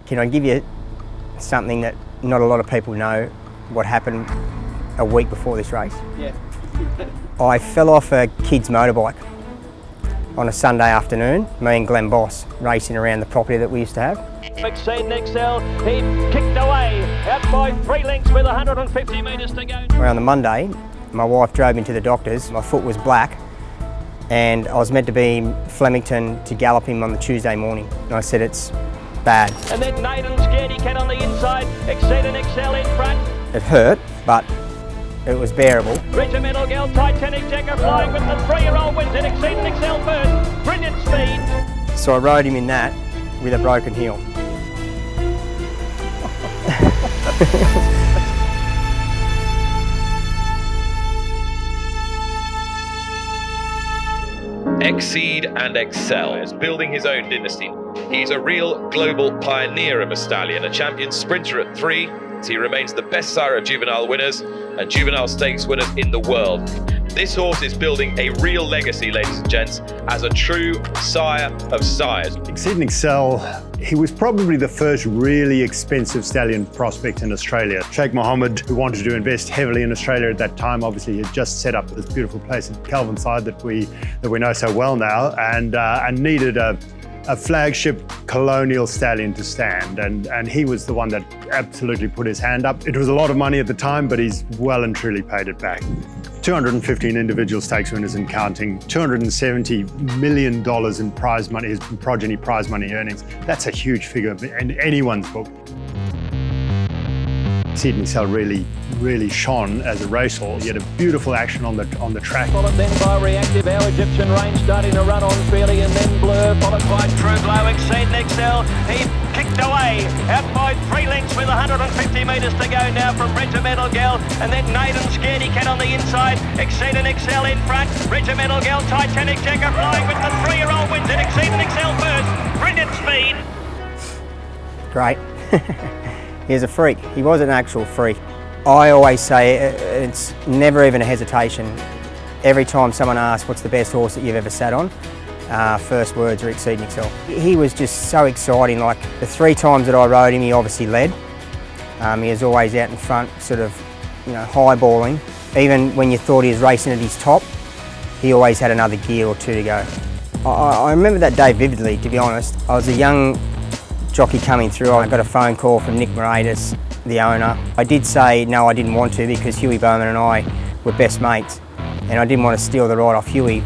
Can I give you something that not a lot of people know what happened a week before this race? Yeah. I fell off a kid's motorbike on a Sunday afternoon, me and Glenn Boss racing around the property that we used to have. Exceeding Excel, he kicked away, out by 3 lengths with 150 metres to go. Around the Monday, my wife drove me to the doctors. My foot was black and I was meant to be in Flemington to gallop him on the Tuesday morning. And I said, it's bad. And then Nathan's Scaredy Cat on the inside, Exceeding Excel in front. It hurt, but it was bearable. Regimental Girl, Titanic Jacker flying with the 3-year-old wins it, Exceeding Excel first, brilliant speed. So I rode him in that with a broken heel. Exceed and excel is building his own dynasty. He's a real global pioneer of a stallion, a champion sprinter at 3. He remains the best sire of juvenile winners and juvenile stakes winners in the world. This horse is building a real legacy, ladies and gents, as a true sire of sires. Exceed and Excel, he was probably the first really expensive stallion prospect in Australia. Sheikh Mohammed, who wanted to invest heavily in Australia at that time, obviously had just set up this beautiful place at Kelvinside that we know so well now, and needed a flagship colonial stallion to stand, and he was the one that absolutely put his hand up. It was a lot of money at the time, but he's well and truly paid it back. 215 individual stakes winners and counting, $270 million in prize money, his progeny prize money earnings. That's a huge figure in anyone's book. Exceed and Excel really shone as a racehorse. He had a beautiful action on the track. Followed then by Reactive, our Egyptian Rain starting to run on fairly, and then Blur, followed by True Glow, Exceed and Excel. He kicked away, out by 3 lengths with 150 metres to go now from Regimental Girl, and then Nathan's Scaredy Cat on the inside, Exceed and Excel in front, Regimental Girl, Titanic Jacker flying with the 3-year-old wins it, Exceed and Excel first, brilliant speed. Great. He was a freak. He was an actual freak. I always say it's never even a hesitation. Every time someone asks what's the best horse that you've ever sat on, first words are Exceed and Excel. He was just so exciting. Like the 3 times that I rode him, he obviously led. He was always out in front, sort of, highballing. Even when you thought he was racing at his top, he always had another gear or 2 to go. I remember that day vividly, to be honest. I was a young jockey coming through. I got a phone call from Nick Moratis, the owner. I did say no, I didn't want to, because Huey Bowman and I were best mates, and I didn't want to steal the ride off Huey.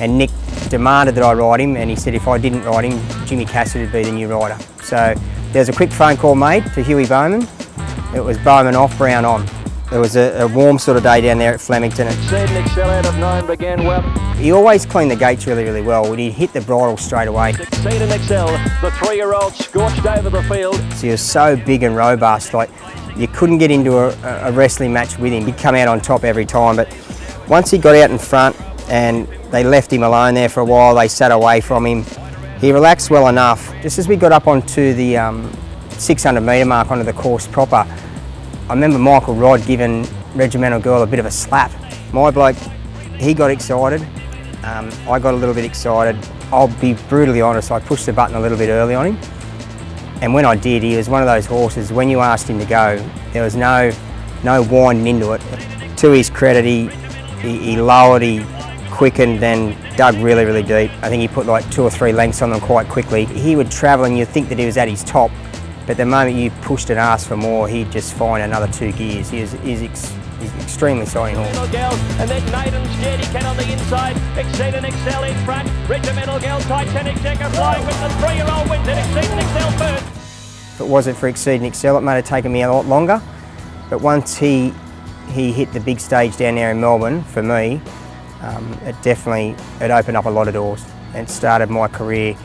And Nick demanded that I ride him, and he said if I didn't ride him, Jimmy Cassidy would be the new rider. So there was a quick phone call made to Huey Bowman. It was Bowman off, Brown on. It was a warm sort of day down there at Flemington. Exceed and Excel out of 9 began well. He always cleaned the gates really well. He'd hit the bridle straight away. Exceed and Excel, the 3-year-old scorched over the field. So he was so big and robust, like you couldn't get into a wrestling match with him. He'd come out on top every time, but once he got out in front and they left him alone there for a while, they sat away from him, he relaxed well enough. Just as we got up onto the 600 metre mark onto the course proper, I remember Michael Rodd giving Regimental Girl a bit of a slap. My bloke, he got excited. I got a little bit excited. I'll be brutally honest, I pushed the button a little bit early on him. And when I did, he was one of those horses, when you asked him to go, there was no winding into it. To his credit, he lowered, he quickened, then dug really deep. I think he put like 2 or 3 lengths on them quite quickly. He would travel and you'd think that he was at his top, but the moment you pushed and asked for more, he'd just find another 2 gears. He's extremely exciting horse. And then Nathan's Scaredy Cat on the inside, Exceed and Excel in front, Regimental Girl, Titanic Jacker flying with the 3-year-old wins it, Exceed and Excel first. If it wasn't for Exceed and Excel, it might have taken me a lot longer, but once he hit the big stage down there in Melbourne, for me, it opened up a lot of doors and started my career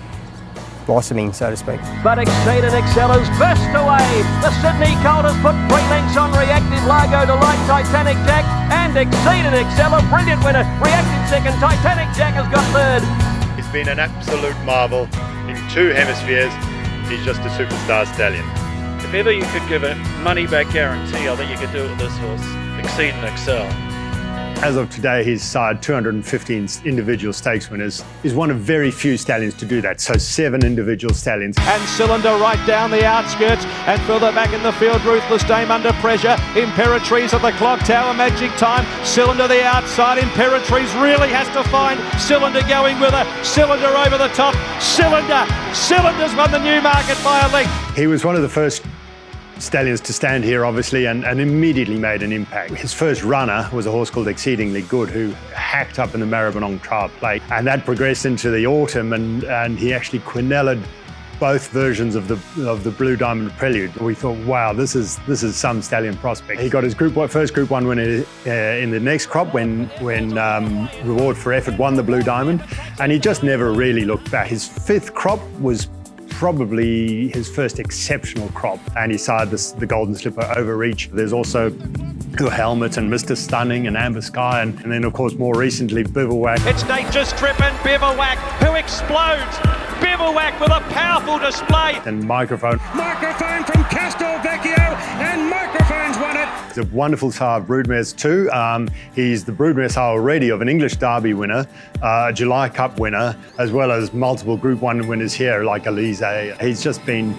blossoming, so to speak. But Exceed and Excel has burst away. The Sydney Colt has put 3 lengths on Reactive, Largo to Light, Titanic Jack, and Exceed and Excel, a brilliant winner. Reactive second, Titanic Jack has got third. He's been an absolute marvel in 2 hemispheres. He's just a superstar stallion. If ever you could give a money-back guarantee, I think you could do it with this horse, Exceed and Excel. As of today, he's sired 215 individual stakes winners. He's one of very few stallions to do that, so 7 individual stallions. And Cylinder right down the outskirts and further back in the field. Ruthless Dame under pressure. Imperatrice at the clock tower, magic time. Cylinder the outside. Imperatrice really has to find Cylinder going with her. Cylinder over the top. Cylinder's won the Newmarket by a length. He was one of the first stallions to stand here, obviously, and immediately made an impact. His first runner was a horse called Exceedingly Good, who hacked up in the Maribyrnong Trial Plate, and that progressed into the autumn, and he actually quinelled both versions of the Blue Diamond Prelude. We thought, wow, this is some stallion prospect. He got his first Group 1 winner in the next crop when Reward for Effort won the Blue Diamond, and he just never really looked back. His 5th crop was probably his first exceptional crop, and he sired the Golden Slipper Overreach. There's also the Helmet and Mr. Stunning and Amber Sky, and then of course more recently Bivouac. It's Nature's Strip and Bivouac who explodes. Bivouac with a powerful display. And Microphone From Castelvecchio, and Microphone's won it. He's a wonderful sire of broodmares too. He's the broodmare sire already of an English Derby winner, a July Cup winner, as well as multiple Group 1 winners here like Elise. He's just been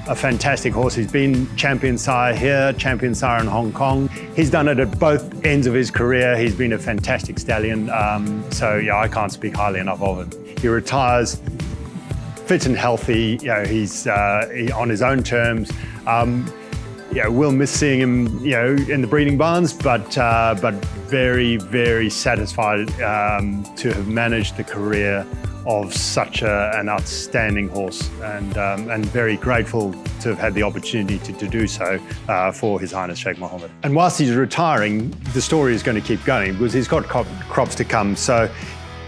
a fantastic horse. He's been champion sire here, champion sire in Hong Kong. He's done it at both ends of his career. He's been a fantastic stallion. So yeah, I can't speak highly enough of him. He retires fit and healthy. You know, he's on his own terms. We'll miss seeing him, in the breeding barns, but very, very satisfied to have managed the career of such an outstanding horse, and very grateful to have had the opportunity to do so for His Highness Sheikh Mohammed. And whilst he's retiring, the story is going to keep going because he's got crops to come. So,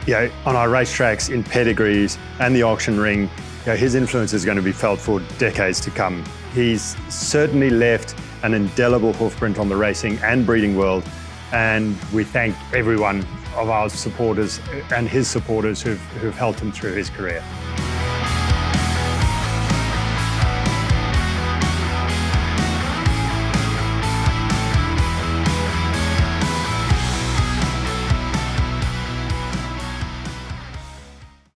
on our racetracks, in pedigrees and the auction ring, his influence is going to be felt for decades to come. He's certainly left an indelible hoofprint on the racing and breeding world, and we thank everyone of our supporters and his supporters who've helped him through his career.